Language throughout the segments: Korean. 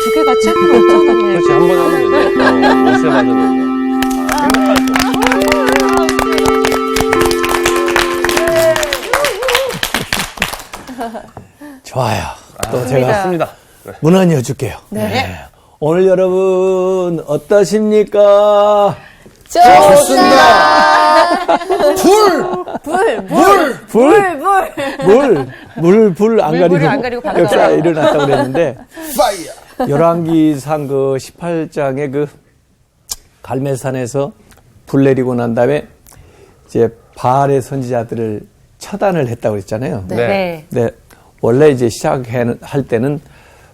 두 개 같이 할 필요 없잖아. 그렇지, 한 번에 하면 되지. 옷에 맞아놓은 거. 좋아요. 또 제가 습니다 문안 여줄게요. 네. 오늘 여러분 어떠십니까? 좋습니다. 불 안 물불을 안 가리고 가리고 역사 박았다. 일어났다고 그랬는데 열왕기상 그 18장의 그 갈멜산에서 불 내리고 난 다음에 이제 바알의 선지자들을 처단을 했다고 그랬잖아요. 네. 네. 원래 이제 시작할 때는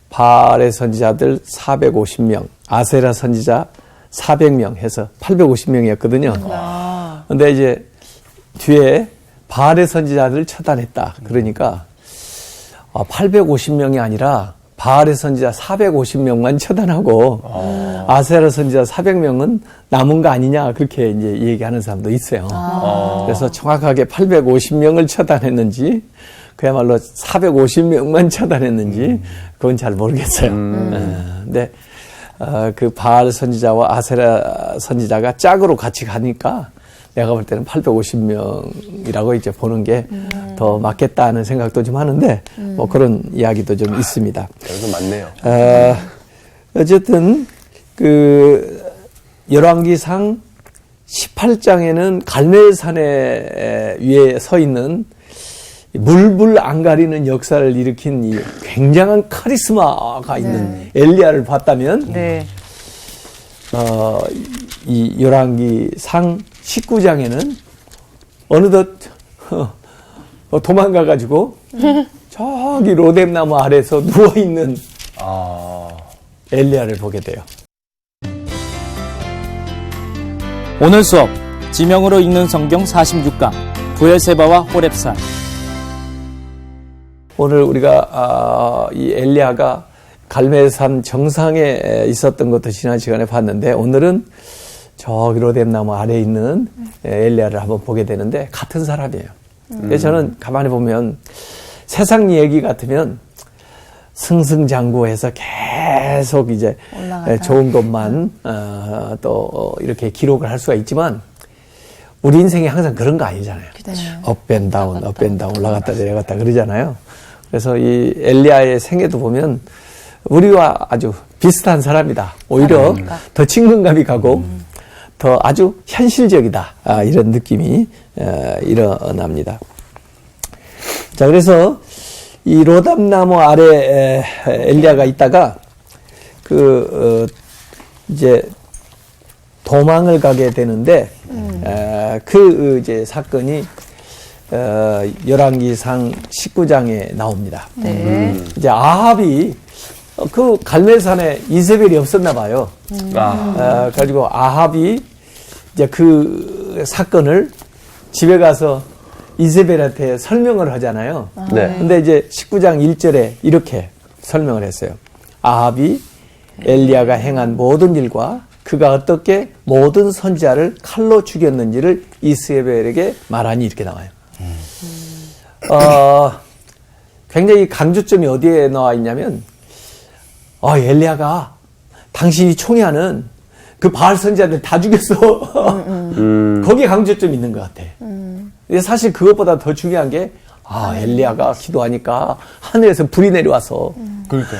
바알의 선지자들 450명, 아세라 선지자 400명 해서 850명이었거든요. 근데 이제 뒤에 바알의 선지자들을 처단했다. 그러니까 850명이 아니라 바알의 선지자 450명만 처단하고 아세라 선지자 400명은 남은 거 아니냐 그렇게 이제 얘기하는 사람도 있어요. 그래서 정확하게 850명을 처단했는지 그야말로 450명만 처단했는지 그건 잘 모르겠어요. 근데 그 바알 선지자와 아세라 선지자가 짝으로 같이 가니까 내가 볼 때는 850명이라고 이제 보는 게 더 맞겠다는 생각도 좀 하는데 뭐 그런 이야기도 좀 있습니다. 여기서 맞네요. 어쨌든 그 열왕기상 18장에는 갈멜산에 위에 서 있는 물불 안 가리는 역사를 일으킨 이 굉장한 카리스마가 있는 엘리야를 봤다면 이 열왕기상 19장에는 어느덧 도망가가지고 저기 로뎀나무 아래서 누워있는 엘리야를 보게 돼요. 오늘 수업 지명으로 읽는 성경 46강 부엘세바와 호렙산. 오늘 우리가 이 엘리야가 갈멜산 정상에 있었던 것도 지난 시간에 봤는데 오늘은 저기 로뎀나무 아래에 있는 엘리야를 한번 보게 되는데 같은 사람이에요. 그래서 저는 가만히 보면 세상 얘기 같으면 승승장구해서 계속 이제 좋은 것만 또 이렇게 기록을 할 수가 있지만 우리 인생이 항상 그런 거 아니잖아요. 업앤다운, 업앤다운 올라갔다 내려갔다 그러잖아요. 그래서 이 엘리야의 생애도 보면 우리와 아주 비슷한 사람이다. 오히려 더 친근감이 가고 더 아주 현실적이다. 이런 느낌이 일어납니다. 자, 그래서 이 로담나무 아래 엘리야가 있다가 이제 도망을 가게 되는데 그 이제 사건이 열왕기상 19장에 나옵니다. 이제 아합이 그 갈멜산에 이세벨이 없었나 봐요. 가지고 아합이 이제 그 사건을 집에 가서 이세벨한테 설명을 하잖아요. 근데 이제 19장 1절에 이렇게 설명을 했어요. 아합이 엘리야가 행한 모든 일과 그가 어떻게 모든 선지자를 칼로 죽였는지를 이세벨에게 말하니 이렇게 나와요. 굉장히 강조점이 어디에 나와 있냐면 엘리야가 당신이 총애하는 그 바알 선지자들 다 죽였어. 거기에 강조점이 있는 것 같아. 근데 사실 그것보다 더 중요한 게 엘리야가 기도하니까 하늘에서 불이 내려와서 그러니까요.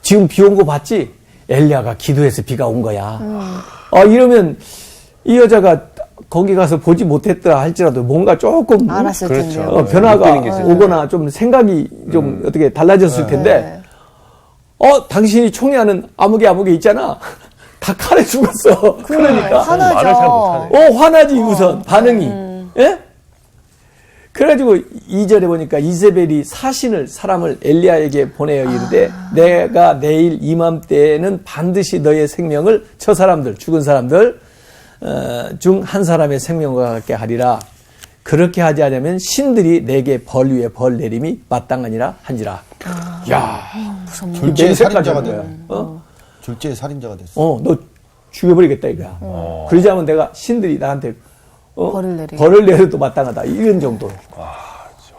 지금 비 온 거 봤지? 엘리야가 기도해서 비가 온 거야. 이러면 이 여자가 거기 가서 보지 못했다 할지라도 뭔가 조금 알았을 텐데요. 변화가 오거나 좀 생각이 좀 어떻게 달라졌을 텐데 당신이 총애하는 아무개 있잖아. 다 칼에 죽었어. 그러니까 화나죠. 말을 잘 못하네. 화나지 우선 반응이. 예? 그래가지고 2절에 보니까 이세벨이 사람을 엘리야에게 보내어 이르되 내가 내일 이맘때에는 반드시 너의 생명을 저 사람들 죽은 사람들 중 한 사람의 생명과 같게 하리라. 그렇게 하지 않으면 신들이 내게 벌 위에 벌 내림이 마땅하니라 한지라. 야, 졸지의 살인자가 거야. 되네. 졸지의 살인자가 됐어. 너 죽여버리겠다 이거야. 그러지 않으면 내가 신들이 나한테 벌을 내려도 마땅하다. 이런 정도.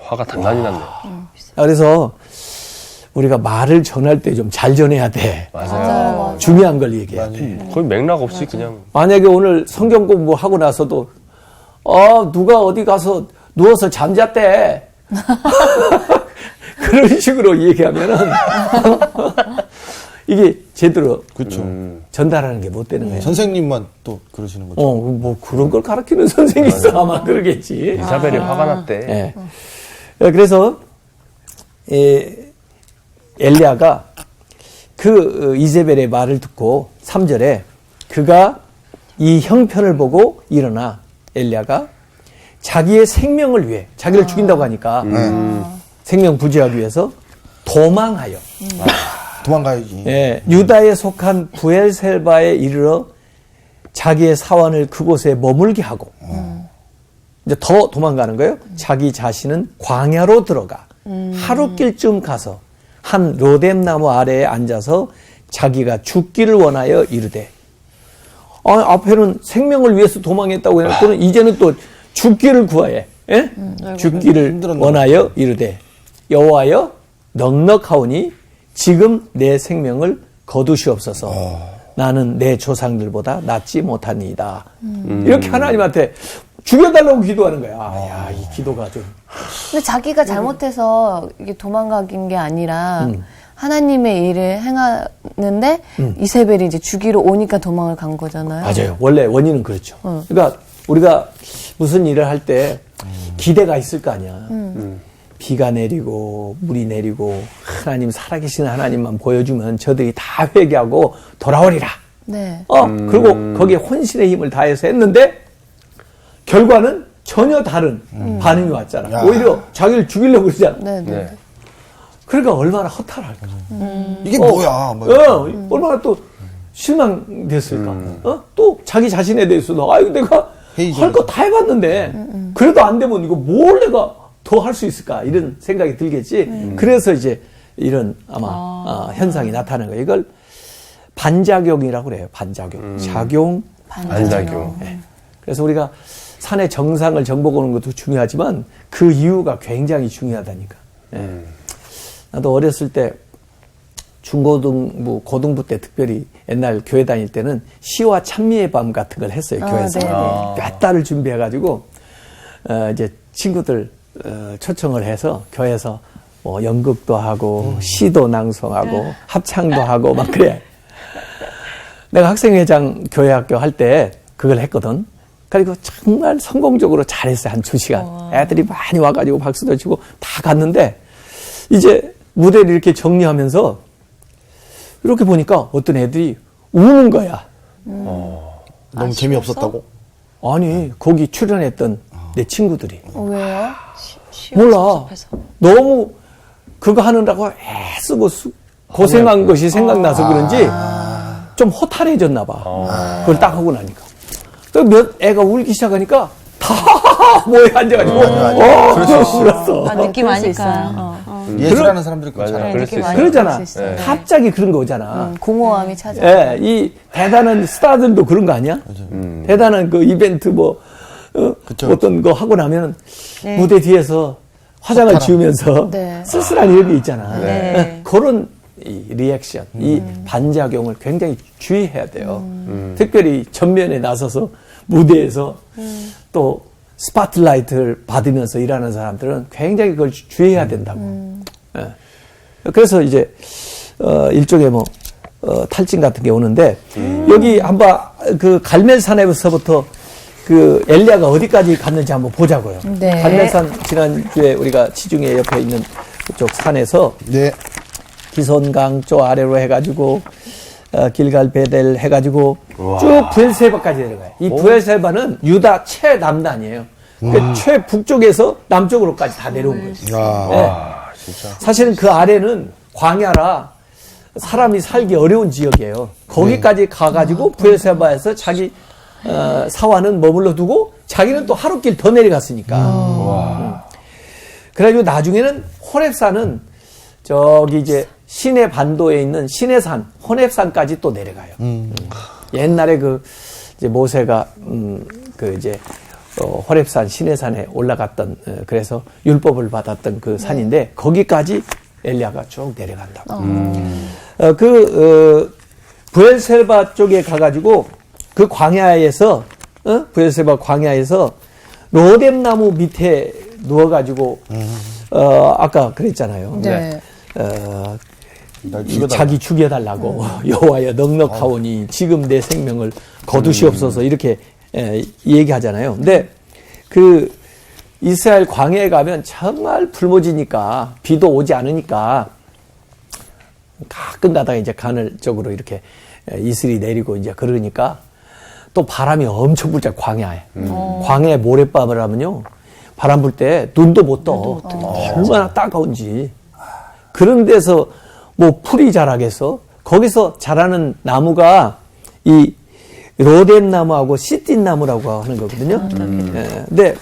화가 단단히 났네요. 그래서 우리가 말을 전할 때 좀 잘 전해야 돼. 맞아요. 중요한 걸 얘기해. 거의 맥락 없이 그냥. 만약에 오늘 성경 공부하고 나서도 누가 어디 가서 누워서 잠잤대. 그런 식으로 얘기하면은 이게 제대로 그렇죠. 전달하는 게 못 되는 거예요. 선생님만 또 그러시는 거죠. 뭐 그런 걸 가르치는 선생이 있어 아마 그러겠지. 이사벨이 화가 났대. 예. 그래서 엘리야가 그 이세벨의 말을 듣고 3절에 그가 이 형편을 보고 일어나 엘리야가 자기의 생명을 위해 자기를 죽인다고 하니까 생명 부지하기 위해서 도망하여 도망가야지. 예, 유다에 속한 부엘셀바에 이르러 자기의 사원을 그곳에 머물게 하고 이제 더 도망가는 거예요. 자기 자신은 광야로 들어가 하룻길쯤 가서 한 로뎀나무 아래에 앉아서 자기가 죽기를 원하여 이르되 앞에는 생명을 위해서 도망했다고 해놓고는 이제는 또 죽기를 구하여 죽기를 원하여 이르되 여호와여 넉넉하오니 지금 내 생명을 거두시옵소서. 나는 내 조상들보다 낫지 못하니이다. 이렇게 하나님한테 죽여달라고 기도하는 거야. 야, 이 기도가 좀. 근데 자기가 잘못해서 이게 도망가긴 게 아니라 하나님의 일을 행하는데 이세벨이 이제 죽이러 오니까 도망을 간 거잖아요. 맞아요. 원래 원인은 그렇죠. 그러니까 우리가 무슨 일을 할 때 기대가 있을 거 아니야. 비가 내리고 물이 내리고 하나님 살아계신 하나님만 보여주면 저들이 다 회개하고 돌아오리라. 네. 그리고 거기에 혼신의 힘을 다해서 했는데 결과는 전혀 다른 반응이 왔잖아. 야. 오히려 자기를 죽이려고 그러잖아. 네. 그러니까 얼마나 허탈할까. 이게 뭐야? 얼마나 또 실망됐을까. 또 자기 자신에 대해서도 아유 내가 할 거 다 해봤는데 그래도 안 되면 이거 뭘 내가 더 할 수 있을까 이런 생각이 들겠지. 그래서 이제 이런 아마 현상이 나타나는 거예요. 이걸 반작용이라고 그래요. 반작용. 작용, 반작용. 네. 그래서 우리가 산의 정상을 정복하는 것도 중요하지만 그 이유가 굉장히 중요하다니까. 네. 나도 어렸을 때 중고등부, 고등부 때 특별히 옛날 교회 다닐 때는 시와 찬미의 밤 같은 걸 했어요. 교회에서. 몇 달을 준비해가지고 이제 친구들 초청을 해서 교회에서 뭐 연극도 하고 시도 낭송하고 합창도 하고 막 그래. 내가 학생회장 교회학교 할 때 그걸 했거든. 그리고 정말 성공적으로 잘했어요. 한 2시간. 애들이 많이 와가지고 박수도 치고 다 갔는데 이제 무대를 이렇게 정리하면서 이렇게 보니까 어떤 애들이 우는 거야. 너무 재미없었다고? 아니 거기 출연했던 내 친구들이. 왜요? 몰라. 너무 그거 하느라고 애쓰고 고생한 것이 생각나서 그런지 좀 허탈해졌나 봐. 그걸 딱 하고 나니까. 몇 애가 울기 시작하니까 다 모여 앉아가지고 울었어. 느낌 아니까. 예술하는 사람들이 그거 맞아요. 잘 그럴 수 있어요. 그러잖아. 갑자기 그런 거 오잖아. 공허함이 찾아. 이 대단한 스타들도 그런 거 아니야? 대단한 그 이벤트 어떤 거 하고 나면 무대 뒤에서 화장을 지우면서 쓸쓸한 이런 게 있잖아. 그런 이 리액션, 이 반작용을 굉장히 주의해야 돼요. 특별히 전면에 나서서 무대에서 또 스파트라이트를 받으면서 일하는 사람들은 굉장히 그걸 주의해야 된다고. 그래서 이제 일종의 탈진 같은 게 오는데 여기 한번 그 갈멜산에서부터 그 엘리야가 어디까지 갔는지 한번 보자고요. 네. 갈멜산 지난주에 우리가 지중해 옆에 있는 그쪽 산에서 기손강 쪽 아래로 해가지고 길갈 베델 해가지고 쭉 부엘세바까지 내려가요. 이 부엘세바는 유다 최남단이에요. 그러니까 최북쪽에서 남쪽으로까지 다 내려온 거죠. 와, 진짜. 사실은 그 아래는 광야라 사람이 살기 어려운 지역이에요. 거기까지 가가지고 부엘세바에서 자기 사환은 머물러 두고 자기는 또 하룻길 더 내려갔으니까. 그래가지고 나중에는 호렙산은 저기 이제 시내 반도에 있는 시내산, 호렙산까지 또 내려가요. 옛날에 그 이제 모세가 그 이제 호렙산, 시내산에 올라갔던 그래서 율법을 받았던 그 산인데 거기까지 엘리야가 쭉 내려간다고. 부엘세바 쪽에 가가지고 그 광야에서 부엘세바 광야에서 로뎀나무 밑에 누워가지고 아까 그랬잖아요. 네. 날 죽여달라. 자기 죽여달라고 여호와여 넉넉하오니 지금 내 생명을 거두시옵소서 이렇게 얘기하잖아요. 근데 그 이스라엘 광야에 가면 정말 불모지니까 비도 오지 않으니까 가끔 가다가 이제 간헐적으로 이렇게 이슬이 내리고 이제 그러니까 또 바람이 엄청 불자 광야에. 광야에 모래밤을 하면요. 바람 불 때 눈도 못 떠. 얼마나 따가운지. 그런 데서 뭐 풀이 자라겠어? 거기서 자라는 나무가 이 로뎀 나무하고 시띠 나무라고 하는 거거든요. 근데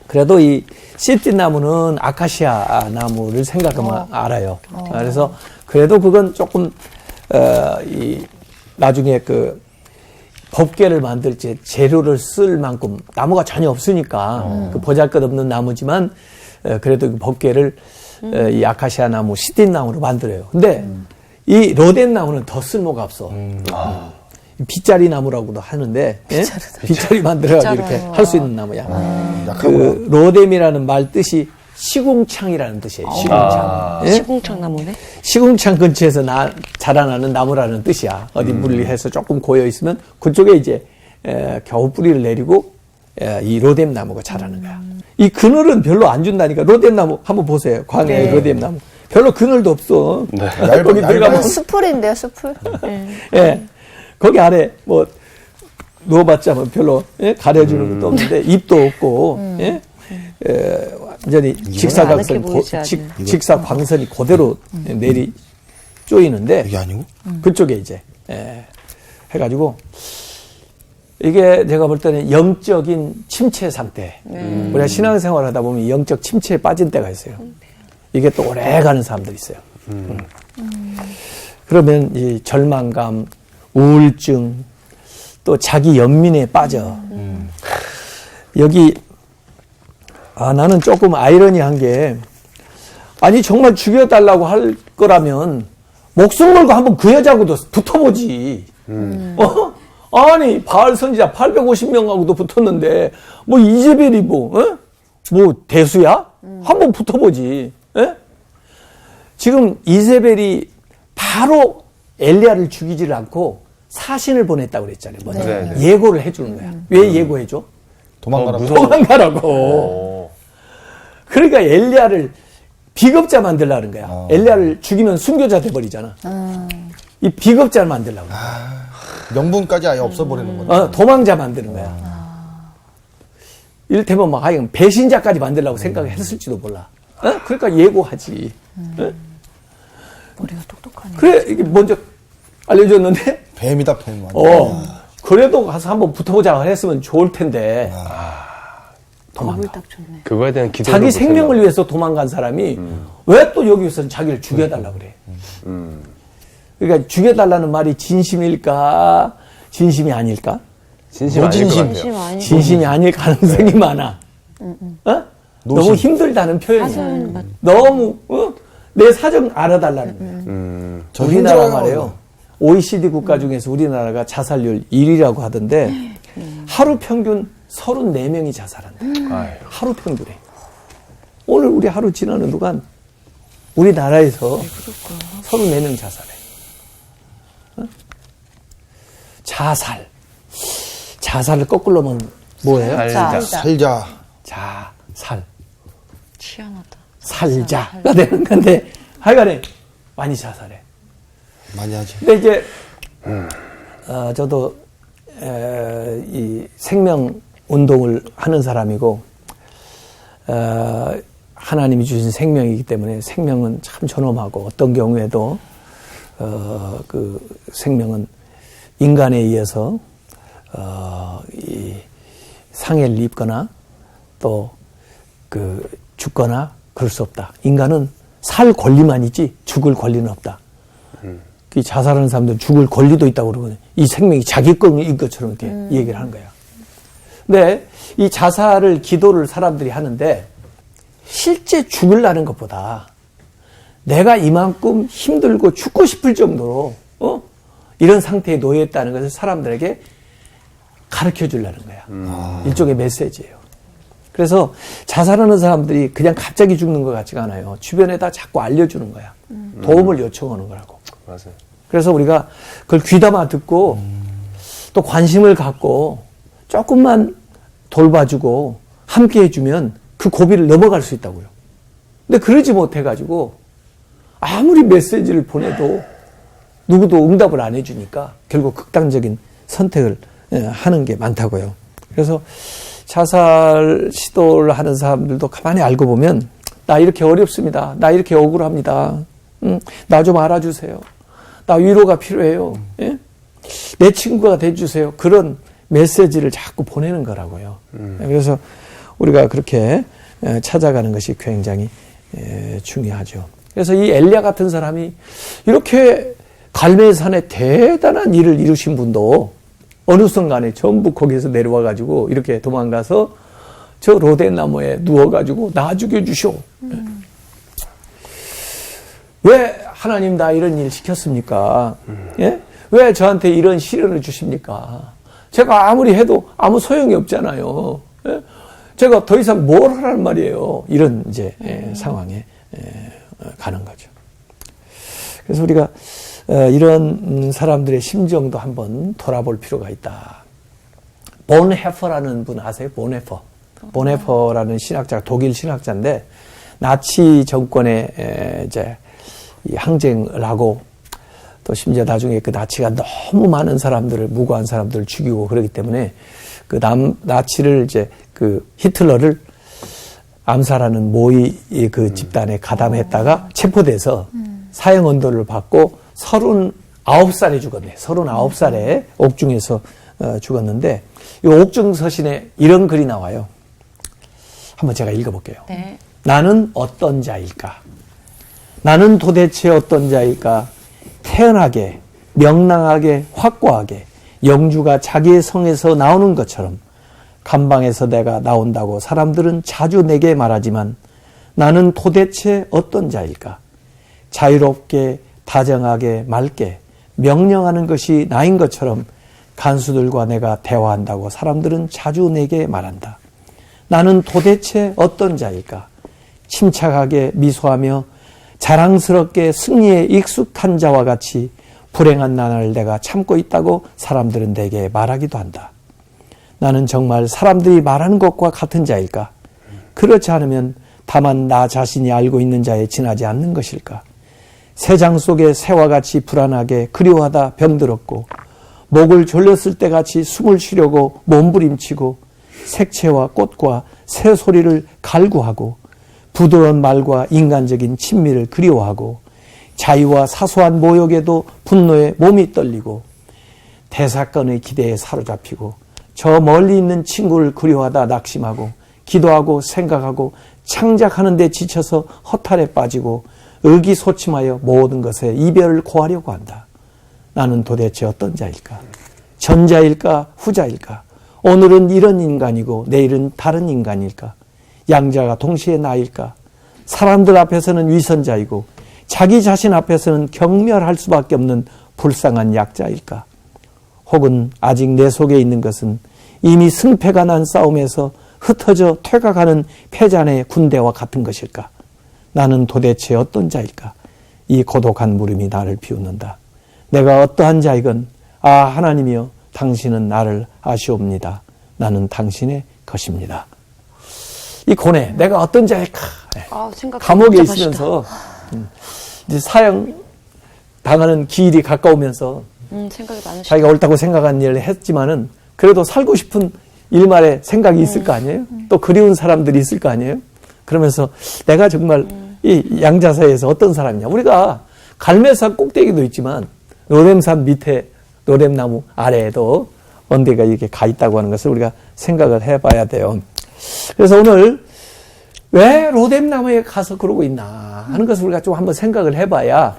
그래도 이 시띠 나무는 아카시아 나무를 생각하면 알아요. 그래서 그래도 그건 조금 이 나중에 그 법궤를 만들 때 재료를 쓸 만큼 나무가 전혀 없으니까 그 보잘것없는 나무지만 그래도 그 법궤를 이 아카시아 나무, 시띠 나무로 만들어요. 근데 이 로뎀 나무는 더 쓸모가 없어. 빗자리 나무라고도 하는데 빗자리 만들어가지고 이렇게 할 수 있는 나무야. 그 로뎀이라는 말 뜻이 시궁창이라는 뜻이에요. 시궁창. 시궁창 나무네. 시궁창 근처에서 자라나는 나무라는 뜻이야. 어디 물리해서 조금 고여 있으면 그쪽에 이제 겨우 뿌리를 내리고 이 로뎀 나무가 자라는 거야. 이 그늘은 별로 안 준다니까. 로뎀 나무 한번 보세요. 광야의 로뎀 나무. 별로 그늘도 없어. 거기 들어가면 수풀인데요, 수풀. 예. 거기 아래 뭐 누워봤자 뭐 별로 가려주는 것도 없는데 잎도 없고 완전히 직사광선이 그대로 내리 쪼이는데 이게 아니고? 그쪽에 이제 해가지고 이게 제가 볼 때는 영적인 침체 상태. 우리가 신앙생활 하다 보면 영적 침체에 빠진 때가 있어요. 이게 또 오래 가는 사람들이 있어요. 그러면 이 절망감, 우울증, 또 자기 연민에 빠져. 여기 나는 조금 아이러니한 게 아니 정말 죽여달라고 할 거라면 목숨 걸고 한번 그 여자하고도 붙어보지. 아니 바알 선지자 850명하고도 붙었는데 뭐 이제벨이 뭐 대수야? 한번 붙어보지. 지금 이세벨이 바로 엘리야를 죽이지를 않고 사신을 보냈다고 그랬잖아요. 먼저. 예고를 해주는 거야. 왜 예고해줘? 도망가라고. 도망가라고. 그러니까 엘리야를 비겁자 만들려는 거야. 엘리야를 죽이면 순교자 돼버리잖아. 이 비겁자를 만들려고. 명분까지 아예 없어버리는 거네. 도망자 만드는 거야. 이를테면 막 배신자까지 만들려고 생각했을지도 몰라. 그러니까 예고하지. 머리가 똑똑하네. 그래 이게 먼저 알려줬는데 뱀이다, 뱀. 그래도 가서 한번 붙어보자 했으면 좋을 텐데 겁을 딱 줬네. 그거에 대한 기대. 자기 생명을 위해서 도망간 사람이 왜 또 여기서 자기를 죽여달라고 그래. 그러니까 죽여달라는 말이 진심일까 진심이 아닐까? 진심 아닐 것 같아요. 진심이 아닐 가능성이 많아. 너무 힘들다는 표현이야. 너무 내 사정 알아달라는 거야. 우리나라 말이에요. OECD 국가 중에서 우리나라가 자살률 1위라고 하던데 하루 평균 34명이 자살한다. 하루 평균에. 오늘 우리 하루 지나는 동안 우리나라에서 34명 자살해. 자살. 자살을 거꾸로 하면 뭐예요? 살자. 자살. 희한하다. 살자가 되는 건데 하여간에 많이 자살해. 많이 하지. 근데 이제 저도 이 생명 운동을 하는 사람이고 하나님이 주신 생명이기 때문에 생명은 참 존엄하고 어떤 경우에도 그 생명은 인간에 의해서 이 상해를 입거나 또 그 죽거나 그럴 수 없다. 인간은 살 권리만 있지 죽을 권리는 없다. 이 자살하는 사람들은 죽을 권리도 있다고 그러거든요. 이 생명이 자기 것인 것처럼 이렇게 얘기를 하는 거야. 근데 이 자살을 기도를 사람들이 하는데 실제 죽으려는 것보다 내가 이만큼 힘들고 죽고 싶을 정도로 이런 상태에 놓여있다는 것을 사람들에게 가르쳐 주려는 거야. 일종의 메시지예요. 그래서 자살하는 사람들이 그냥 갑자기 죽는 것 같지가 않아요. 주변에다 자꾸 알려주는 거야. 도움을 요청하는 거라고. 맞아요. 그래서 우리가 그걸 귀담아 듣고 또 관심을 갖고 조금만 돌봐주고 함께 해주면 그 고비를 넘어갈 수 있다고요. 근데 그러지 못해가지고 아무리 메시지를 보내도 누구도 응답을 안 해주니까 결국 극단적인 선택을 하는 게 많다고요. 그래서 자살 시도를 하는 사람들도 가만히 알고 보면 나 이렇게 어렵습니다. 나 이렇게 억울합니다. 나 좀 알아주세요. 나 위로가 필요해요. 예? 내 친구가 돼주세요. 그런 메시지를 자꾸 보내는 거라고요. 그래서 우리가 그렇게 찾아가는 것이 굉장히 중요하죠. 그래서 이 엘리야 같은 사람이 이렇게 갈멜산에 대단한 일을 이루신 분도 어느 순간에 전부 거기에서 내려와 가지고 이렇게 도망가서 저 로덴 나무에 누워 가지고 나 죽여주쇼. 왜 하나님 나 이런 일 시켰습니까? 예? 왜 저한테 이런 시련을 주십니까? 제가 아무리 해도 아무 소용이 없잖아요. 예? 제가 더 이상 뭘 하라는 말이에요. 이런 이제 상황에 가는 거죠. 그래서 우리가 이런 사람들의 심정도 한번 돌아볼 필요가 있다. 본헤퍼라는 분 아세요? 본헤퍼라는 신학자, 독일 신학자인데 나치 정권에 이제 이 항쟁을 하고 또 심지어 나중에 그 나치가 너무 많은 사람들을 무고한 사람들을 죽이고 그러기 때문에 그 나치를 이제 그 히틀러를 암살하는 모의 그 집단에 가담했다가 체포돼서 사형 언도를 받고 39살에 죽었네. 39살에 옥중에서 죽었는데 이 옥중 서신에 이런 글이 나와요. 한번 제가 읽어볼게요. 네. 나는 어떤 자일까? 나는 도대체 어떤 자일까? 태연하게, 명랑하게, 확고하게 영주가 자기의 성에서 나오는 것처럼 감방에서 내가 나온다고 사람들은 자주 내게 말하지만 나는 도대체 어떤 자일까? 자유롭게, 다정하게, 맑게 명령하는 것이 나인 것처럼 간수들과 내가 대화한다고 사람들은 자주 내게 말한다. 나는 도대체 어떤 자일까? 침착하게 미소하며 자랑스럽게 승리에 익숙한 자와 같이 불행한 나날을 내가 참고 있다고 사람들은 내게 말하기도 한다. 나는 정말 사람들이 말하는 것과 같은 자일까? 그렇지 않으면 다만 나 자신이 알고 있는 자에 지나지 않는 것일까? 새장 속에 새와 같이 불안하게 그리워하다 병들었고 목을 졸렸을 때 같이 숨을 쉬려고 몸부림치고 색채와 꽃과 새소리를 갈구하고 부드러운 말과 인간적인 친밀을 그리워하고 자유와 사소한 모욕에도 분노에 몸이 떨리고 대사건의 기대에 사로잡히고 저 멀리 있는 친구를 그리워하다 낙심하고 기도하고 생각하고 창작하는 데 지쳐서 허탈에 빠지고 의기소침하여 모든 것에 이별을 고하려고 한다. 나는 도대체 어떤 자일까? 전자일까? 후자일까? 오늘은 이런 인간이고 내일은 다른 인간일까? 양자가 동시에 나일까? 사람들 앞에서는 위선자이고 자기 자신 앞에서는 경멸할 수밖에 없는 불쌍한 약자일까? 혹은 아직 내 속에 있는 것은 이미 승패가 난 싸움에서 흩어져 퇴각하는 패잔의 군대와 같은 것일까? 나는 도대체 어떤 자일까? 이 고독한 물음이 나를 비웃는다. 내가 어떠한 자이건 하나님이여 당신은 나를 아시옵니다. 나는 당신의 것입니다. 이 고뇌, 내가 어떤 자일까? 감옥에 있으면서 이제 사형 당하는 기일이 가까우면서 생각이 많으시죠. 자기가 옳다고 생각한 일을 했지만은 그래도 살고 싶은 일말의 생각이 있을 거 아니에요? 또 그리운 사람들이 있을 거 아니에요? 그러면서 내가 정말 이 양자사에서 어떤 사람이냐. 우리가 갈멜산 꼭대기도 있지만 로뎀산 밑에 로뎀나무 아래에도 언데가 이렇게 가 있다고 하는 것을 우리가 생각을 해봐야 돼요. 그래서 오늘 왜 로뎀나무에 가서 그러고 있나 하는 것을 우리가 좀 한번 생각을 해봐야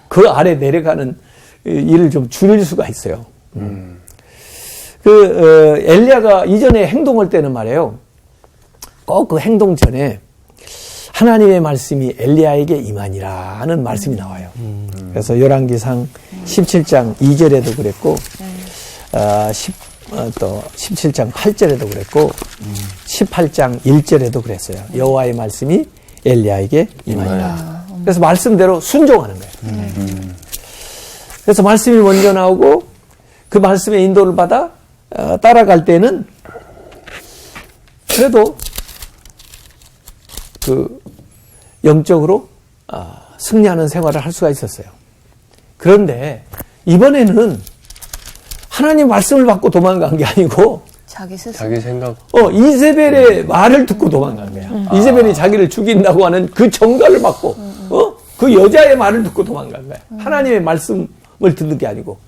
그 아래 내려가는 일을 좀 줄일 수가 있어요. 엘리야가 이전에 행동할 때는 말이에요. 꼭 그 행동 전에 하나님의 말씀이 엘리야에게 임하니라는 말씀이 나와요. 그래서 열왕기상 17장 2절에도 그랬고 또 17장 8절에도 그랬고 18장 1절에도 그랬어요. 여호와의 말씀이 엘리야에게 임하니라. 그래서 말씀대로 순종하는 거예요. 그래서 말씀이 먼저 나오고 그 말씀의 인도를 받아 따라갈 때는 그래도 그 영적으로 승리하는 생활을 할 수가 있었어요. 그런데 이번에는 하나님 말씀을 받고 도망간 게 아니고 자기 스스로. 자기 생각. 이세벨의 말을 듣고 도망간 거야. 이세벨이 자기를 죽인다고 하는 그 정가를 받고 그 여자의 말을 듣고 도망간 거야. 하나님의 말씀을 듣는 게 아니고.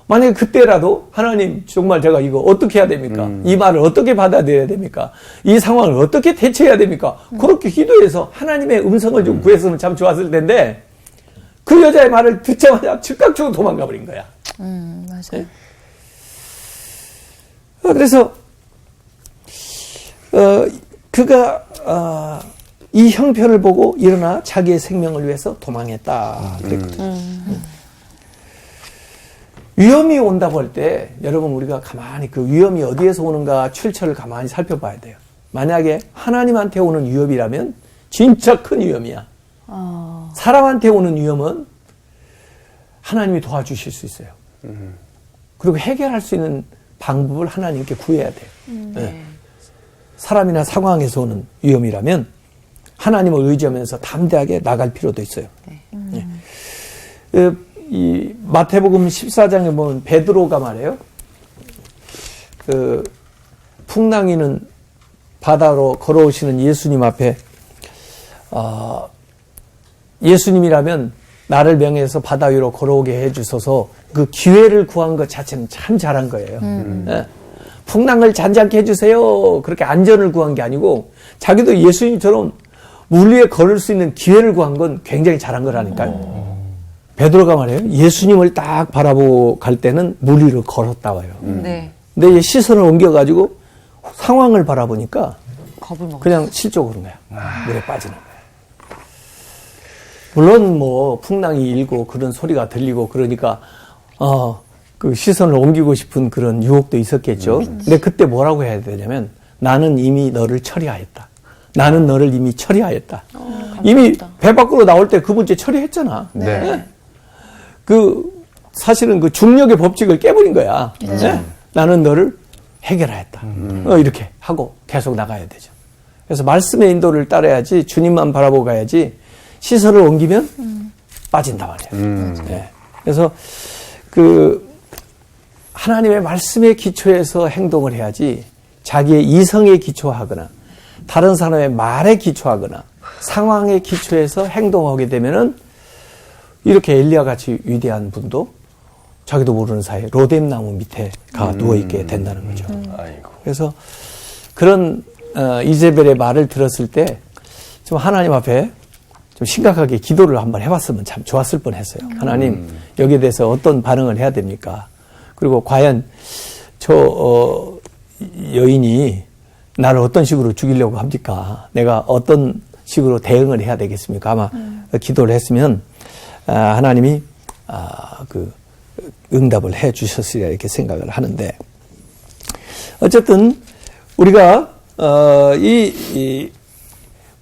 만약에 그때라도 하나님 정말 제가 이거 어떻게 해야 됩니까? 이 말을 어떻게 받아들여야 됩니까? 이 상황을 어떻게 대처해야 됩니까? 그렇게 기도해서 하나님의 음성을 좀 구했으면 참 좋았을 텐데 그 여자의 말을 듣자마자 즉각적으로 도망가 버린 거야. 맞아요. 그래서 그가 이 형편을 보고 일어나 자기의 생명을 위해서 도망했다 그랬거든요. 위험이 온다고 할 때 여러분 우리가 가만히 그 위험이 어디에서 오는가 출처를 가만히 살펴봐야 돼요. 만약에 하나님한테 오는 위협이라면 진짜 큰 위험이야. 사람한테 오는 위험은 하나님이 도와주실 수 있어요. 그리고 해결할 수 있는 방법을 하나님께 구해야 돼요. 네. 사람이나 상황에서 오는 위험이라면 하나님을 의지하면서 담대하게 나갈 필요도 있어요. 이 마태복음 14장에 보면 베드로가 말해요. 그 풍랑이는 바다로 걸어오시는 예수님 앞에 예수님이라면 나를 명해서 바다 위로 걸어오게 해주소서 그 기회를 구한 것 자체는 참 잘한 거예요. 예. 풍랑을 잔잔케 해주세요. 그렇게 안전을 구한 게 아니고 자기도 예수님처럼 물 위에 걸을 수 있는 기회를 구한 건 굉장히 잘한 거라니까요. 베드로가 말해요. 예수님을 딱 바라보고 갈 때는 물 위로 걸었다 와요. 네. 근데 시선을 옮겨가지고 상황을 바라보니까 겁을 먹었어. 그냥 실족을 한 거야. 물에 빠지는 거야. 물론 뭐 풍랑이 일고 그런 소리가 들리고 그러니까 그 시선을 옮기고 싶은 그런 유혹도 있었겠죠. 근데 그때 뭐라고 해야 되냐면 나는 이미 너를 처리하였다. 나는 너를 이미 처리하였다. 이미 배 밖으로 나올 때 그 문제 처리했잖아. 네. 그 사실은 그 중력의 법칙을 깨버린 거야. 네? 나는 너를 해결하였다. 이렇게 하고 계속 나가야 되죠. 그래서 말씀의 인도를 따라야지 주님만 바라보고 가야지 시선을 옮기면 빠진단 말이에요. 네. 그래서 그 하나님의 말씀의 기초에서 행동을 해야지 자기의 이성에 기초하거나 다른 사람의 말에 기초하거나 상황에 기초해서 행동하게 되면은 이렇게 엘리야 같이 위대한 분도 자기도 모르는 사이에 로뎀나무 밑에 가 누워있게 된다는 거죠. 아이고. 그래서 그런 이세벨의 말을 들었을 때 좀 하나님 앞에 좀 심각하게 기도를 한번 해봤으면 참 좋았을 뻔했어요. 하나님 여기에 대해서 어떤 반응을 해야 됩니까? 그리고 과연 저 여인이 나를 어떤 식으로 죽이려고 합니까? 내가 어떤 식으로 대응을 해야 되겠습니까? 아마 기도를 했으면 하나님이 그 응답을 해 주셨으리라 이렇게 생각을 하는데 어쨌든 우리가 이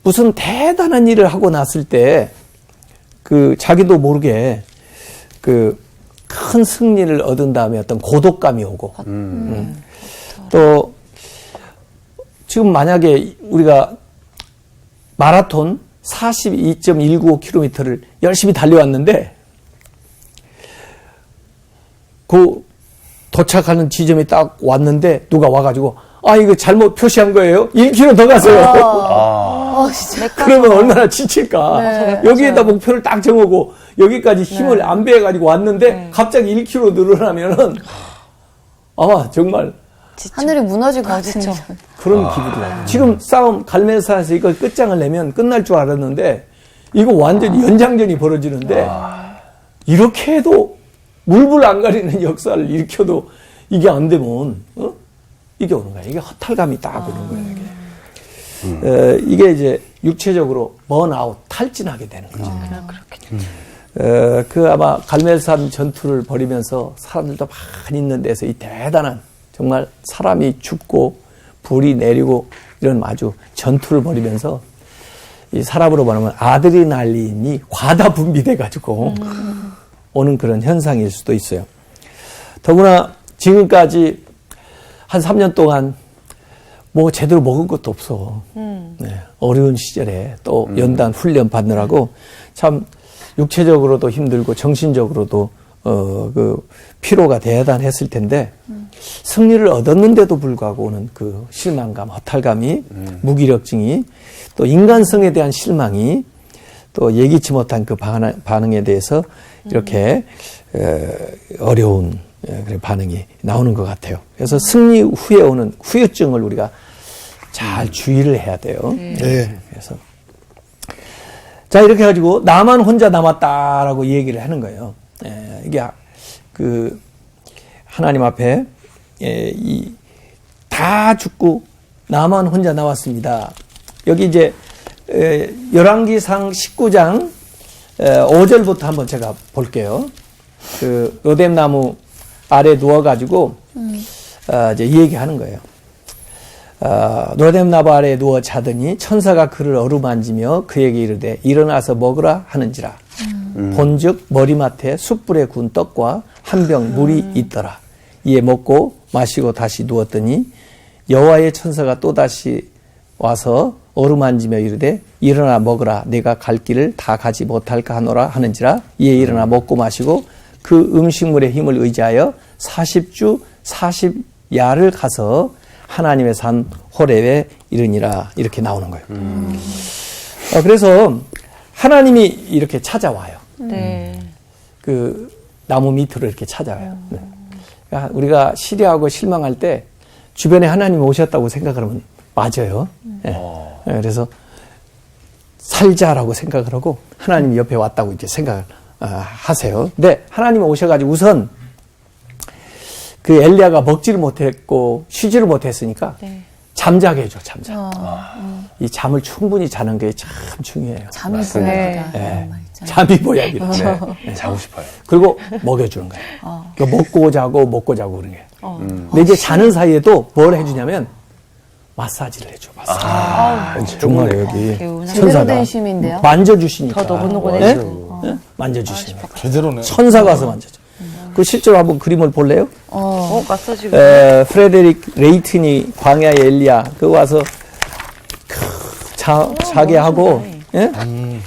무슨 대단한 일을 하고 났을 때 그 자기도 모르게 그 큰 승리를 얻은 다음에 어떤 고독감이 오고 또 지금 만약에 우리가 마라톤 42.195km를 열심히 달려왔는데 그 도착하는 지점에 딱 왔는데 누가 와가지고 이거 잘못 표시한 거예요. 1km 더 가세요. 진짜. 그러면 얼마나 지칠까. 네, 여기에다 목표를 딱 정하고 여기까지 힘을 안 배해가지고 왔는데 갑자기 1km 늘어나면은 정말 하늘이 무너질 것 같은 그런 기분이 나요. 지금 싸움 갈매사에서 이걸 끝장을 내면 끝날 줄 알았는데 이거 완전히 연장전이 벌어지는데 이렇게 해도 물불 안 가리는 역사를 일으켜도 이게 안 되면 이게 오는 거야. 이게 허탈감이 딱 오는 거야. 이게. 이게 이제 육체적으로 번아웃, 탈진하게 되는 거죠. 그 아마 갈멜산 전투를 벌이면서 사람들도 많이 있는 데서 이 대단한 정말 사람이 죽고 불이 내리고 이런 아주 전투를 벌이면서 이 사람으로 말하면 아드레날린이 과다 분비돼 가지고 오는 그런 현상일 수도 있어요. 더구나 지금까지 한 3년 동안 뭐 제대로 먹은 것도 없어. 네, 어려운 시절에 또 연단 훈련 받느라고 참 육체적으로도 힘들고 정신적으로도 그 피로가 대단했을 텐데 승리를 얻었는데도 불구하고 오는 그 실망감, 허탈감이 무기력증이 또 인간성에 대한 실망이 또 예기치 못한 그 반응에 대해서 이렇게 어려운 그런 반응이 나오는 것 같아요. 그래서 승리 후에 오는 후유증을 우리가 잘 주의를 해야 돼요. 네. 그래서 자 이렇게 해가지고 나만 혼자 남았다라고 얘기를 하는 거예요. 이게 그 하나님 앞에 다 죽고 나만 혼자 남았습니다. 여기 이제 열왕기상 19장 5절부터 한번 제가 볼게요. 그 로뎀나무 아래 누워가지고 이제 이 얘기하는 거예요. 로뎀나무 아래 누워 자더니 천사가 그를 어루만지며 그에게 이르되 일어나서 먹으라 하는지라. 본즉 머리맡에 숯불에 구운 떡과 한 병 물이 있더라. 이에 먹고 마시고 다시 누웠더니 여호와의 천사가 또다시 와서 어루만지며 이르되 일어나 먹으라. 내가 갈 길을 다 가지 못할까 하노라 하는지라. 이에 일어나 먹고 마시고 그 음식물의 힘을 의지하여 40주 40야를 가서 하나님의 산 호렙에 이르니라. 이렇게 나오는 거예요. 그래서 하나님이 이렇게 찾아와요. 네. 그 나무 밑으로 이렇게 찾아와요. 네. 그러니까 우리가 시리하고 실망할 때 주변에 하나님이 오셨다고 생각하면 맞아요. 네. 그래서 살자라고 생각을 하고 하나님이 옆에 왔다고 이제 생각을 하세요. 근데 하나님이 오셔가지고 우선 그 엘리야가 먹지를 못했고 쉬지를 못했으니까 잠자게 해줘, 잠자. 이 잠을 충분히 자는 게 참 중요해요. 잠이 보약이다. 네. 잠이 보약이다. 네. 자고 싶어요. 그리고 먹여주는 거예요. 그러니까 먹고 자고 그런 거예요. 근데 이제 자는 사이에도 뭘 해주냐면 마사지를 해줘, 마사지. 정말 여기 제대로 천사가 된 쉼인데요. 만져주시니까. 더 노곤노곤해지고. 네? 만져주시니까. 제대로네. 천사가 와서 만져줘. 그 실제로 한번 그림을 볼래요? 마사지. 프레데릭 레이튼이 광야의 엘리야 그 와서 자게 하고, 예?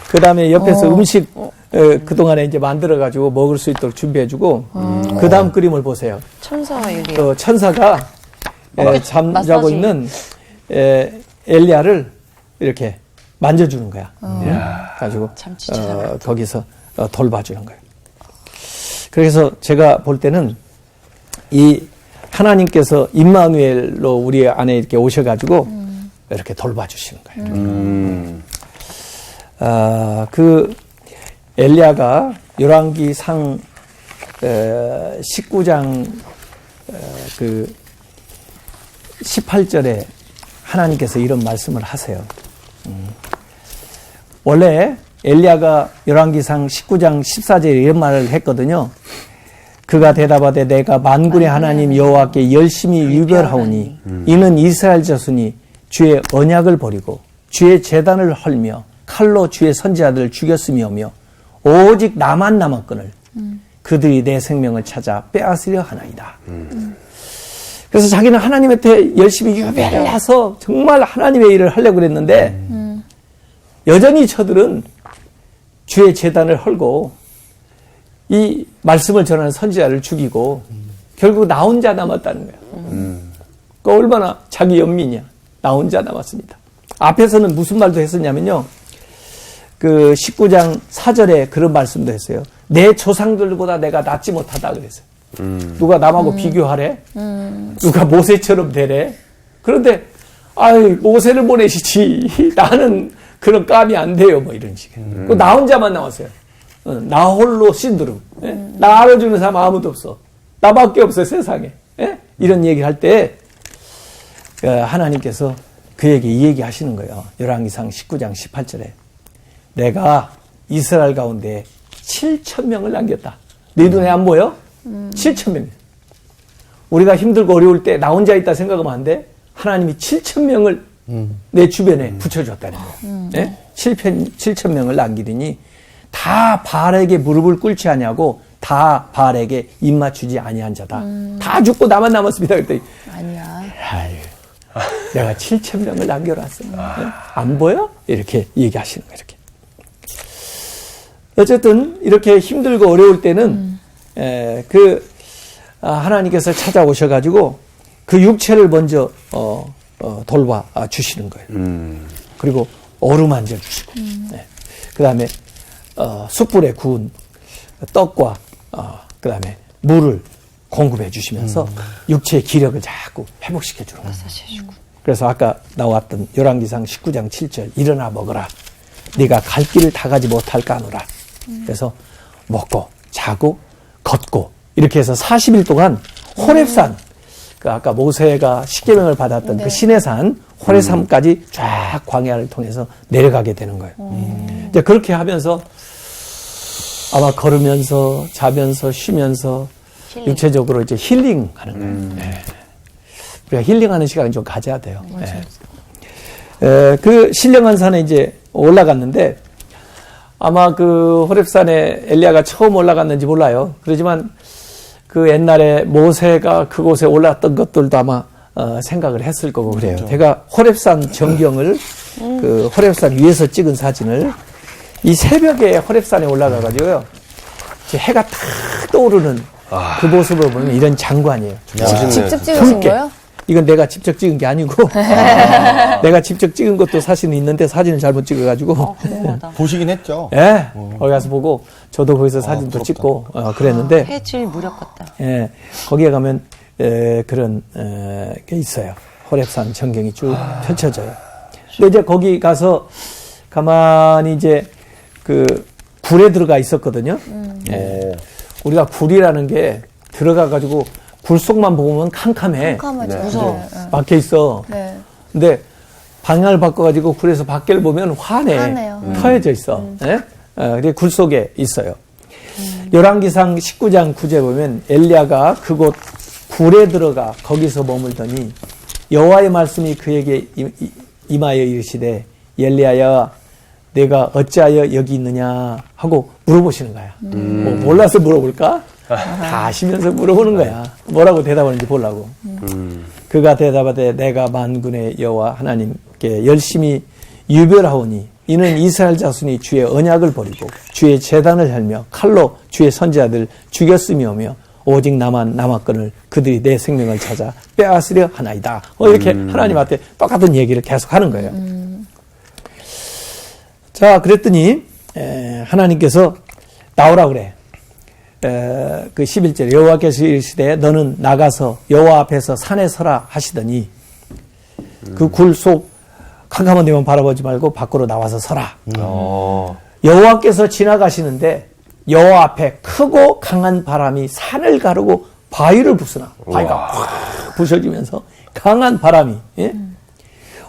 그 다음에 옆에서 음식 그동안에 이제 만들어가지고 먹을 수 있도록 준비해주고, 그 다음 그림을 보세요. 천사 얘기. 천사가 잠자고 마사지. 있는 엘리야를 이렇게 만져주는 거야. 가지고 거기서 돌봐주는 거예요. 그래서 제가 볼 때는 이 하나님께서 임마누엘로 우리 안에 이렇게 오셔가지고 이렇게 돌봐주시는 거예요. 그 엘리야가 열왕기상 19장 그 18절에 하나님께서 이런 말씀을 하세요. 원래 엘리야가 열왕기상 19장 14절에 이런 말을 했거든요. 그가 대답하되 내가 만군의 하나님 여호와께 열심히 유별하오니 이는 이스라엘 자손이 주의 언약을 버리고 주의 제단을 헐며 칼로 주의 선지자들을 죽였음이오며 오직 나만 남았거늘 그들이 내 생명을 찾아 빼앗으려 하나이다. 그래서 자기는 하나님한테 열심히 유별해서 정말 하나님의 일을 하려고 그랬는데 여전히 저들은 주의 제단을 헐고 이 말씀을 전하는 선지자를 죽이고 결국 나 혼자 남았다는 거야. 그 얼마나 자기 연민이야. 나 혼자 남았습니다. 앞에서는 무슨 말도 했었냐면요. 그 19장 4절에 그런 말씀도 했어요. 내 조상들보다 내가 낫지 못하다 그랬어요. 누가 남하고 비교하래? 누가 모세처럼 되래? 그런데 모세를 보내시지. 나는 그런 감이 안 돼요. 뭐 이런 식으로. 나 혼자만 남았어요. 나 홀로 신드름. 나 알아주는 사람 아무도 없어. 나밖에 없어 세상에. 이런 얘기를 할 때 하나님께서 그에게 이 얘기 하시는 거예요. 열왕기상 19장 18절에 내가 이스라엘 가운데 7,000명을 남겼다. 네 눈에 안 보여? 7,000명. 우리가 힘들고 어려울 때 나 혼자 있다 생각하면 안 돼. 하나님이 7,000명을 내 주변에 붙여줬다는 거예요. 네? 7,000명을 남기더니 다 바알에게 무릎을 꿇지 아니하고 다 바알에게 입맞추지 아니한 자다. 다 죽고 나만 남았습니다. 그랬더니 아니야. 아유, 내가 7,000명을 남겨놨어. 네? 안 보여? 이렇게 얘기하시는 거예요. 이렇게. 어쨌든 이렇게 힘들고 어려울 때는 하나님께서 찾아오셔가지고 그 육체를 먼저 돌봐 주시는 거예요. 그리고 어루만져 주시고, 네. 그 다음에 숯불에 구운 떡과 그 다음에 물을 공급해 주시면서 육체의 기력을 자꾸 회복시켜 주는 거예요. 그래서 아까 나왔던 열왕기상 19장 7절 일어나 먹어라. 네가 갈 길을 다 가지 못할까 하노라. 그래서 먹고 자고 걷고 이렇게 해서 40일 동안 호렙산 그 아까 모세가 십계명을 받았던 네. 그 시내산 호렙산까지 쫙 광야를 통해서 내려가게 되는 거예요. 이제 그렇게 하면서 아마 걸으면서 자면서 쉬면서 육체적으로 이제 힐링하는 거예요. 네. 우리가 힐링하는 시간을 좀 가져야 돼요. 네. 그 신령한 산에 이제 올라갔는데 아마 그 호렙산에 엘리야가 처음 올라갔는지 몰라요. 그렇지만 그 옛날에 모세가 그곳에 올랐던 것들도 아마 생각을 했을 거고 그래요. 그렇죠. 제가 호렙산 전경을 그 호렙산 위에서 찍은 사진을 이 새벽에 호렙산에 올라가가지고요. 해가 탁 떠오르는 그 모습을 보면 이런 장관이에요. 직접 찍으신 거예요? 이건 내가 직접 찍은 게 아니고 내가 직접 찍은 것도 사진은 있는데 사진을 잘못 찍어가지고 보시긴 했죠. 예, 거기 가서 보고 저도 거기서 사진도 부럽다. 찍고 그랬는데 해질 무렵 같다. 예, 거기에 가면 그런 게 있어요. 호렙산 전경이 쭉 펼쳐져요. 근데 이제 거기 가서 가만히 이제 그 굴에 들어가 있었거든요. 예, 우리가 굴이라는 게 들어가가지고 굴 속만 보면 캄캄해. 캄캄하죠. 무서워. 막혀 있어. 네. 근데 방향을 바꿔가지고 굴에서 밖을 보면 환해요. 터여져 있어. 예? 그게 굴 속에 있어요. 열왕기상 19장 9제 보면 엘리야가 그곳 굴에 들어가 거기서 머물더니 여호와의 말씀이 그에게 임하여 이르시되 엘리야야 내가 어찌하여 여기 있느냐 하고 물어보시는 거야. 뭐 몰라서 물어볼까? 다 아시면서 물어보는 거야. 뭐라고 대답하는지 보려고. 그가 대답하되 내가 만군의 여호와 하나님께 열심히 유별하오니 이는 이스라엘 자손이 주의 언약을 버리고 주의 제단을 헐며 칼로 주의 선지자들 죽였음이오며 오직 나만 남았거늘 그들이 내 생명을 찾아 빼앗으려 하나이다. 이렇게 하나님한테 똑같은 얘기를 계속 하는 거예요. 자, 그랬더니 하나님께서 나오라 그래. 그 11절 여호와께서 이르시되 너는 나가서 여호와 앞에서 산에 서라 하시더니 그 굴 속 캄캄한 데만 바라보지 말고 밖으로 나와서 서라. 여호와께서 지나가시는데 여호와 앞에 크고 강한 바람이 산을 가르고 바위를 부수나 바위가 확 부서지면서 강한 바람이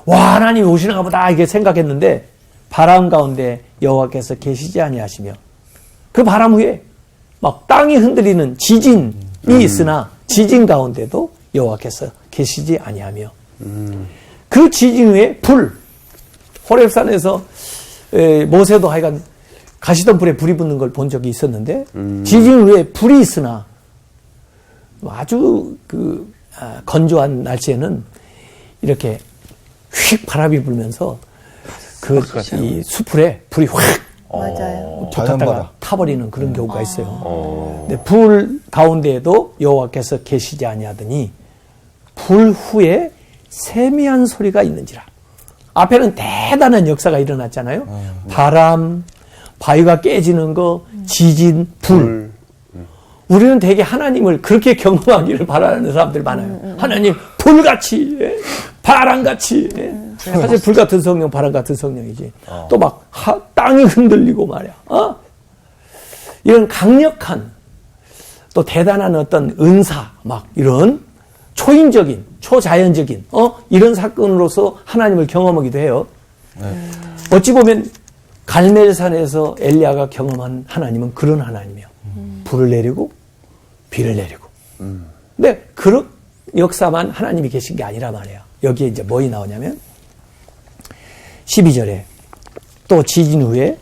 와 하나님이 오시는가 보다 이렇게 생각했는데 바람 가운데 여호와께서 계시지 아니하시며 그 바람 후에 막 땅이 흔들리는 지진이 있으나 지진 가운데도 여호와께서 계시지 아니하며 그 지진 후에 불 호렙산에서 모세도 하여간 가시던 불에 불이 붙는 걸 본 적이 있었는데 지진 후에 불이 있으나 아주 건조한 날씨에는 이렇게 휙 바람이 불면서 이 수풀에 불이 확 맞아요. 붙었다가 타버리는 그런 경우가 있어요. 근데 불 가운데에도 여호와께서 계시지 아니하더니 불 후에 세미한 소리가 있는지라. 앞에는 대단한 역사가 일어났잖아요. 바람, 바위가 깨지는 거, 지진, 불. 우리는 되게 하나님을 그렇게 경험하기를 바라는 사람들이 많아요. 하나님 불같이, 바람같이. 사실 불 같은 성령, 바람 같은 성령이지. 또 막 땅이 흔들리고 말이야. 이런 강력한 또 대단한 어떤 은사, 막 이런 초인적인, 초자연적인, 이런 사건으로서 하나님을 경험하기도 해요. 어찌 보면 갈멜산에서 엘리야가 경험한 하나님은 그런 하나님이에요. 불을 내리고 비를 내리고. 근데 그런 역사만 하나님이 계신 게 아니라 말이에요. 여기에 이제 뭐이 나오냐면 12절에 또 지진 후에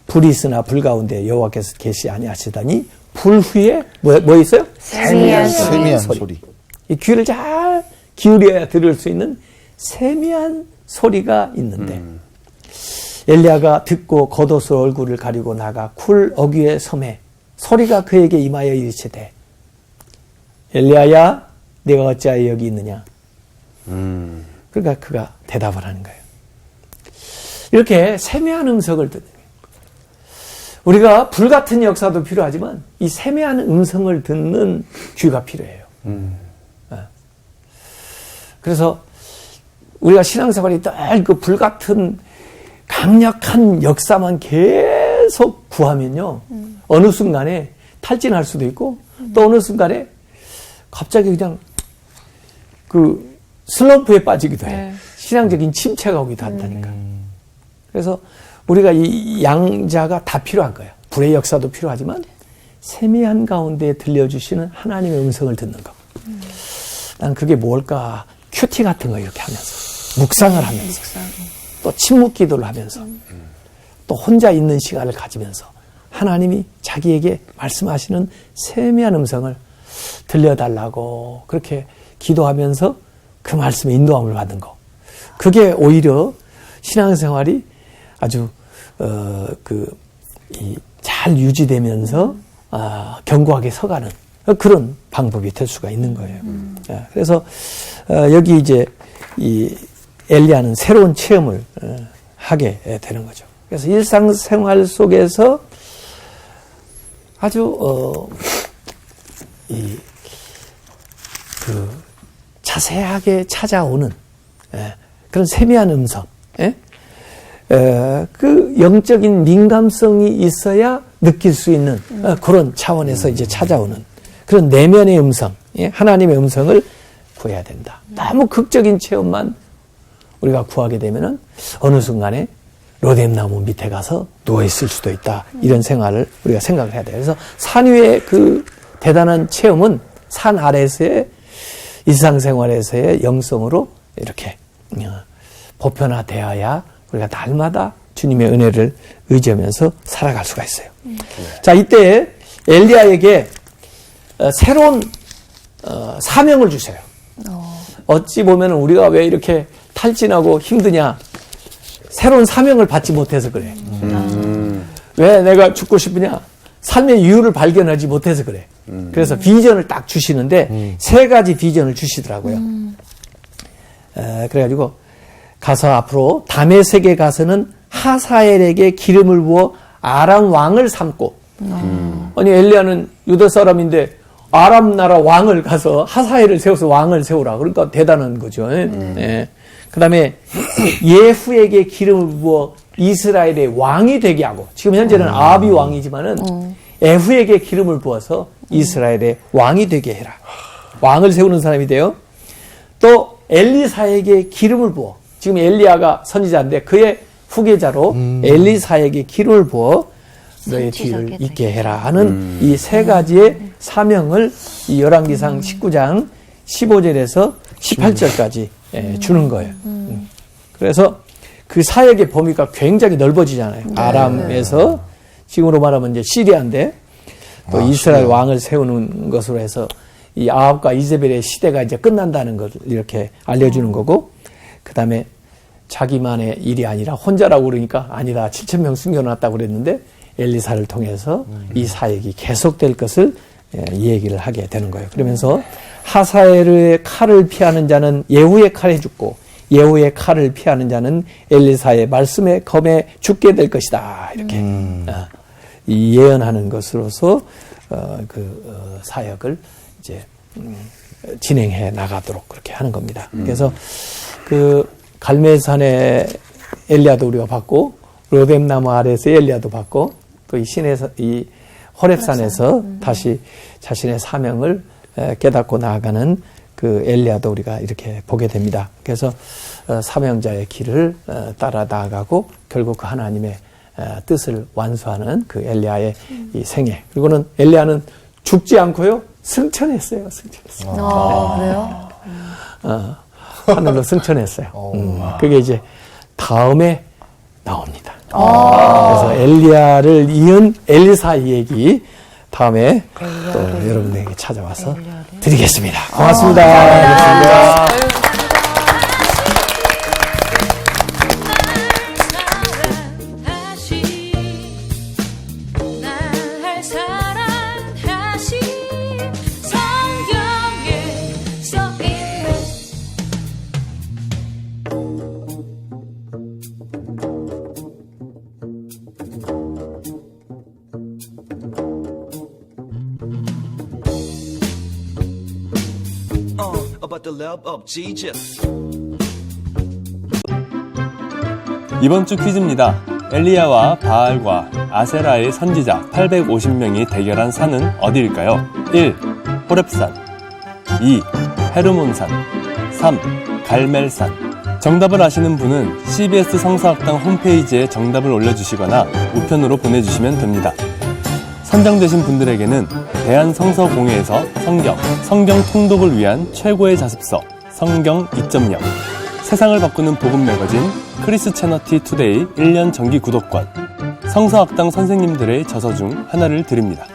불이 있으나 불 가운데 여호와께서 계시 아니하시다니 불 후에 뭐 있어요? 세미한 소리. 이 귀를 잘 기울여야 들을 수 있는 세미한 소리가 있는데 엘리야가 듣고 겉옷으로 얼굴을 가리고 나가 굴 어귀에 섬에 소리가 그에게 임하여 이르시되 엘리야야 내가 어찌하여 여기 있느냐. 그러니까 그가 대답을 하는 거예요. 이렇게 세미한 음성을 듣는 거예요. 우리가 불같은 역사도 필요하지만 이 세미한 음성을 듣는 귀가 필요해요. 그래서 우리가 신앙생활이 늘 그 불같은 강력한 역사만 계속 구하면요. 어느 순간에 탈진할 수도 있고 또 어느 순간에 갑자기 그냥 그 슬럼프에 빠지기도 해. 신앙적인 침체가 오기도 한다니까. 그래서 우리가 이 양자가 다 필요한 거예요. 불의 역사도 필요하지만 세미한 가운데 들려주시는 하나님의 음성을 듣는 거. 난 그게 뭘까? 큐티 같은 거 이렇게 하면서 묵상을 하면서 또 침묵 기도를 하면서 또 혼자 있는 시간을 가지면서 하나님이 자기에게 말씀하시는 세미한 음성을 들려달라고 그렇게 기도하면서 그 말씀에 인도함을 받는 거. 그게 오히려 신앙생활이 아주 잘 유지되면서 견고하게 서가는 그런 방법이 될 수가 있는 거예요. 그래서 여기 이제 이 엘리야는 새로운 체험을 하게 되는 거죠. 그래서 일상생활 속에서 아주 자세하게 찾아오는 그런 세미한 음성, 그 영적인 민감성이 있어야 느낄 수 있는 그런 차원에서 이제 찾아오는 그런 내면의 음성, 하나님의 음성을 구해야 된다. 너무 극적인 체험만 우리가 구하게 되면은 어느 순간에 로뎀나무 밑에 가서 누워있을 수도 있다. 이런 생활을 우리가 생각을 해야 돼요. 그래서 산 위의 그 대단한 체험은 산 아래에서의 일상생활에서의 영성으로 이렇게 보편화되어야 우리가 날마다 주님의 은혜를 의지하면서 살아갈 수가 있어요. 자, 이때 엘리야에게 새로운 사명을 주세요. 어찌 보면 우리가 왜 이렇게 탈진하고 힘드냐? 새로운 사명을 받지 못해서 그래. 왜 내가 죽고 싶으냐? 삶의 이유를 발견하지 못해서 그래. 그래서 비전을 딱 주시는데 세 가지 비전을 주시더라고요. 그래가지고 가서 앞으로 다메섹에 가서는 하사엘에게 기름을 부어 아람 왕을 삼고 아니 엘리야는 유다 사람인데 아람 나라 왕을 가서 하사엘을 세워서 왕을 세우라. 그러니까 대단한 거죠. 그 다음에 예후에게 기름을 부어 이스라엘의 왕이 되게 하고 지금 현재는 아합이 왕이지만은 예후에게 기름을 부어서 이스라엘의 왕이 되게 해라. 왕을 세우는 사람이 돼요. 또 엘리사에게 기름을 부어 지금 엘리야가 선지자인데 그의 후계자로 엘리사에게 기름을 부어 너의 뒤를 잇게 해라 하는 이 세 가지의 사명을 이 열왕기상 19장 15절에서 18절까지 주는 거예요. 그래서 그 사역의 범위가 굉장히 넓어지잖아요. 아람에서 지금으로 말하면 이제 시리아인데 또 이스라엘 왕을 세우는 것으로 해서 이 아합과 이세벨의 시대가 이제 끝난다는 걸 이렇게 알려주는 거고 그 다음에 자기만의 일이 아니라 혼자라고 그러니까 아니다. 7,000명 숨겨놨다고 그랬는데 엘리사를 통해서 이 사역이 계속될 것을 얘기를 하게 되는 거예요. 그러면서 하사엘의 칼을 피하는 자는 예후의 칼에 죽고 예후의 칼을 피하는 자는 엘리사의 말씀의 검에 죽게 될 것이다. 이렇게 이 예언하는 것으로서 사역을 이제 진행해 나가도록 그렇게 하는 겁니다. 그래서 그 갈멜산에 엘리야도 우리가 봤고 로뎀나무 아래에서 엘리야도 봤고 또 이 신에서 이 호렙산에서 다시 자신의 사명을 깨닫고 나아가는 그 엘리야도 우리가 이렇게 보게 됩니다. 그래서 사명자의 길을 따라 나아가고 결국 그 하나님의 뜻을 완수하는 그 엘리야의 이 생애. 그리고는 엘리야는 죽지 않고요, 승천했어요. 승천했어요. 그래요? 하늘로 승천했어요. 그게 이제 다음에 나옵니다. 그래서 엘리야를 이은 엘리사 얘기 다음에 또 여러분에게 찾아와서 드리겠습니다. 고맙습니다. 날 사랑하신 성경에 써있는 about the love of Jesus. 이번 주 퀴즈입니다. 엘리야와 바알과 아세라의 선지자 850명이 대결한 산은 어디일까요? 1. 호렙산 2. 헤르몬산 3. 갈멜산. 정답을 아시는 분은 CBS 성서학당 홈페이지에 정답을 올려주시거나 우편으로 보내주시면 됩니다. 선정되신 분들에게는 대한성서공회에서 성경 통독을 위한 최고의 자습서 성경 2.0, 세상을 바꾸는 복음 매거진 크리스채너티 투데이 1년 정기 구독권, 성서학당 선생님들의 저서 중 하나를 드립니다.